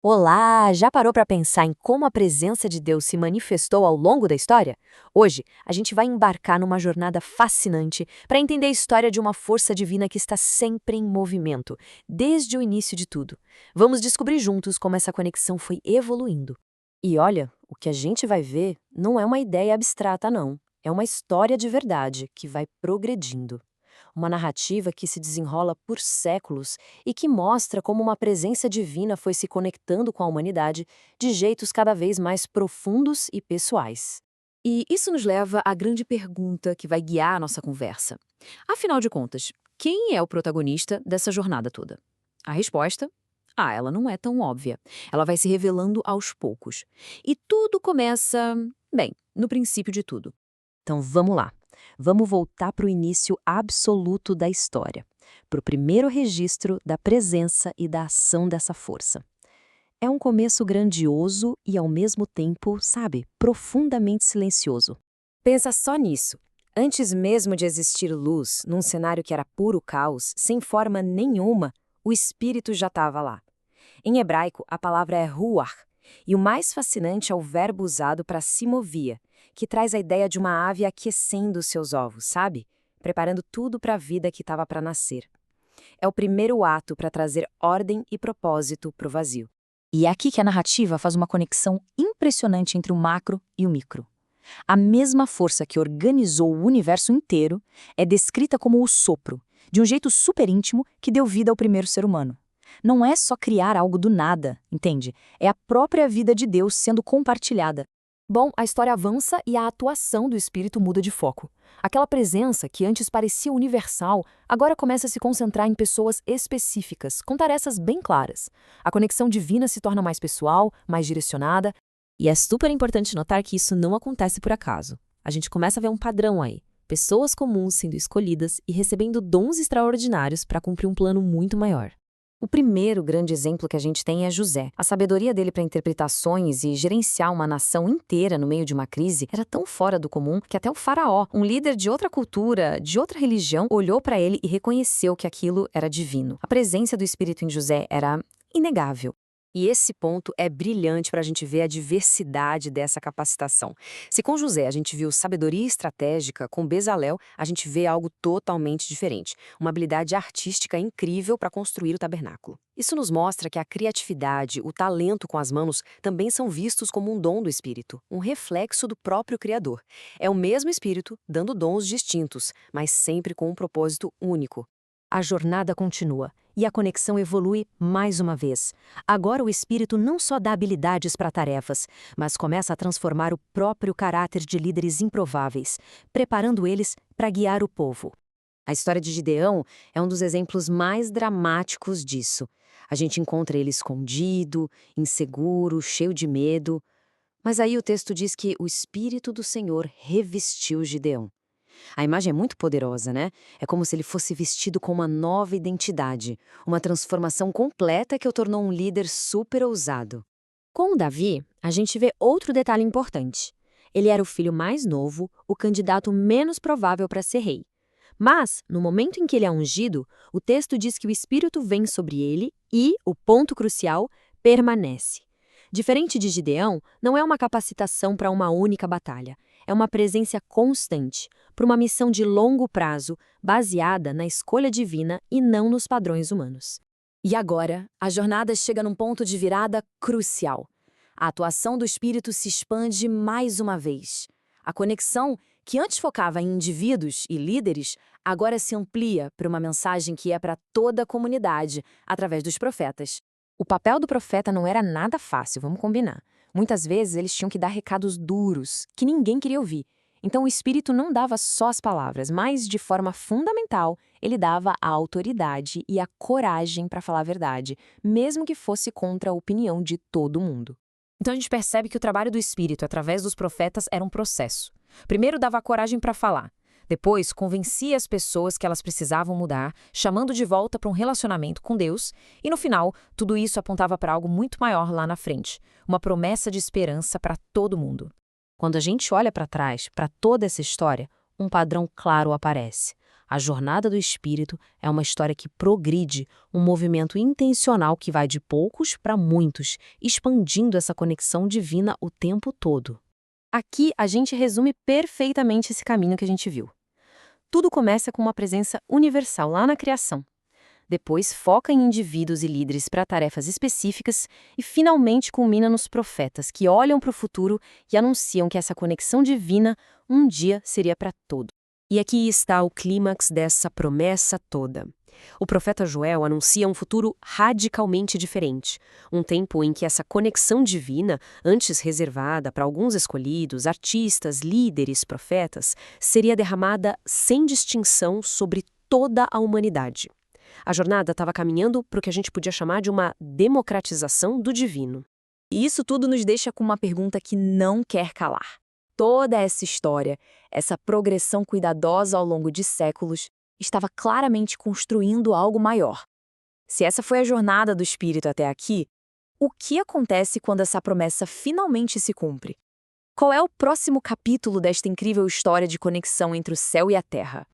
Olá! Já parou para pensar em como a presença de Deus se manifestou ao longo da história? Hoje, a gente vai embarcar numa jornada fascinante para entender a história de uma força divina que está sempre em movimento, desde o início de tudo. Vamos descobrir juntos como essa conexão foi evoluindo. E olha, o que a gente vai ver não é uma ideia abstrata, não. É uma história de verdade que vai progredindo. Uma narrativa que se desenrola por séculos e que mostra como uma presença divina foi se conectando com a humanidade de jeitos cada vez mais profundos e pessoais. E isso nos leva à grande pergunta que vai guiar a nossa conversa. Afinal de contas, quem é o protagonista dessa jornada toda? A resposta? Ela não é tão óbvia. Ela vai se revelando aos poucos. E tudo começa, bem, no princípio de tudo. Então vamos lá. Vamos voltar para o início absoluto da história, para o primeiro registro da presença e da ação dessa força. É um começo grandioso e, ao mesmo tempo, sabe, profundamente silencioso. Pensa só nisso. Antes mesmo de existir luz, num cenário que era puro caos, sem forma nenhuma, o espírito já estava lá. Em hebraico, a palavra é ruach, e o mais fascinante é o verbo usado para simovia, que traz a ideia de uma ave aquecendo seus ovos, sabe? Preparando tudo para a vida que estava para nascer. É o primeiro ato para trazer ordem e propósito para o vazio. E é aqui que a narrativa faz uma conexão impressionante entre o macro e o micro. A mesma força que organizou o universo inteiro é descrita como o sopro, de um jeito super íntimo que deu vida ao primeiro ser humano. Não é só criar algo do nada, entende? É a própria vida de Deus sendo compartilhada. Bom, a história avança e a atuação do espírito muda de foco. Aquela presença que antes parecia universal, agora começa a se concentrar em pessoas específicas, com tarefas bem claras. A conexão divina se torna mais pessoal, mais direcionada. E é super importante notar que isso não acontece por acaso. A gente começa a ver um padrão aí. Pessoas comuns sendo escolhidas e recebendo dons extraordinários para cumprir um plano muito maior. O primeiro grande exemplo que a gente tem é José. A sabedoria dele para interpretar sonhos e gerenciar uma nação inteira no meio de uma crise era tão fora do comum que até o faraó, um líder de outra cultura, de outra religião, olhou para ele e reconheceu que aquilo era divino. A presença do Espírito em José era inegável. E esse ponto é brilhante para a gente ver a diversidade dessa capacitação. Se com José a gente viu sabedoria estratégica, com Bezalel a gente vê algo totalmente diferente. Uma habilidade artística incrível para construir o tabernáculo. Isso nos mostra que a criatividade, o talento com as mãos também são vistos como um dom do Espírito, um reflexo do próprio Criador. É o mesmo Espírito dando dons distintos, mas sempre com um propósito único. A jornada continua e a conexão evolui mais uma vez. Agora o espírito não só dá habilidades para tarefas, mas começa a transformar o próprio caráter de líderes improváveis, preparando eles para guiar o povo. A história de Gideão é um dos exemplos mais dramáticos disso. A gente encontra ele escondido, inseguro, cheio de medo. Mas aí o texto diz que o Espírito do Senhor revestiu Gideão. A imagem é muito poderosa, né? É como se ele fosse vestido com uma nova identidade, uma transformação completa que o tornou um líder super ousado. Com o Davi, a gente vê outro detalhe importante. Ele era o filho mais novo, o candidato menos provável para ser rei. Mas, no momento em que ele é ungido, o texto diz que o Espírito vem sobre ele e, o ponto crucial, permanece. Diferente de Gideão, não é uma capacitação para uma única batalha. É uma presença constante, para uma missão de longo prazo, baseada na escolha divina e não nos padrões humanos. E agora, a jornada chega num ponto de virada crucial. A atuação do Espírito se expande mais uma vez. A conexão, que antes focava em indivíduos e líderes, agora se amplia para uma mensagem que é para toda a comunidade, através dos profetas. O papel do profeta não era nada fácil, vamos combinar. Muitas vezes eles tinham que dar recados duros, que ninguém queria ouvir. Então o Espírito não dava só as palavras, mas, de forma fundamental, ele dava a autoridade e a coragem para falar a verdade, mesmo que fosse contra a opinião de todo mundo. Então a gente percebe que o trabalho do Espírito, através dos profetas, era um processo. Primeiro dava coragem para falar. Depois, convencia as pessoas que elas precisavam mudar, chamando de volta para um relacionamento com Deus. E no final, tudo isso apontava para algo muito maior lá na frente, uma promessa de esperança para todo mundo. Quando a gente olha para trás, para toda essa história, um padrão claro aparece. A jornada do Espírito é uma história que progride, um movimento intencional que vai de poucos para muitos, expandindo essa conexão divina o tempo todo. Aqui a gente resume perfeitamente esse caminho que a gente viu. Tudo começa com uma presença universal lá na criação. Depois foca em indivíduos e líderes para tarefas específicas e finalmente culmina nos profetas que olham para o futuro e anunciam que essa conexão divina um dia seria para todos. E aqui está o clímax dessa promessa toda. O profeta Joel anuncia um futuro radicalmente diferente, um tempo em que essa conexão divina, antes reservada para alguns escolhidos, artistas, líderes, profetas, seria derramada sem distinção sobre toda a humanidade. A jornada estava caminhando para o que a gente podia chamar de uma democratização do divino. E isso tudo nos deixa com uma pergunta que não quer calar. Toda essa história, essa progressão cuidadosa ao longo de séculos, estava claramente construindo algo maior. Se essa foi a jornada do Espírito até aqui, o que acontece quando essa promessa finalmente se cumpre? Qual é o próximo capítulo desta incrível história de conexão entre o céu e a terra?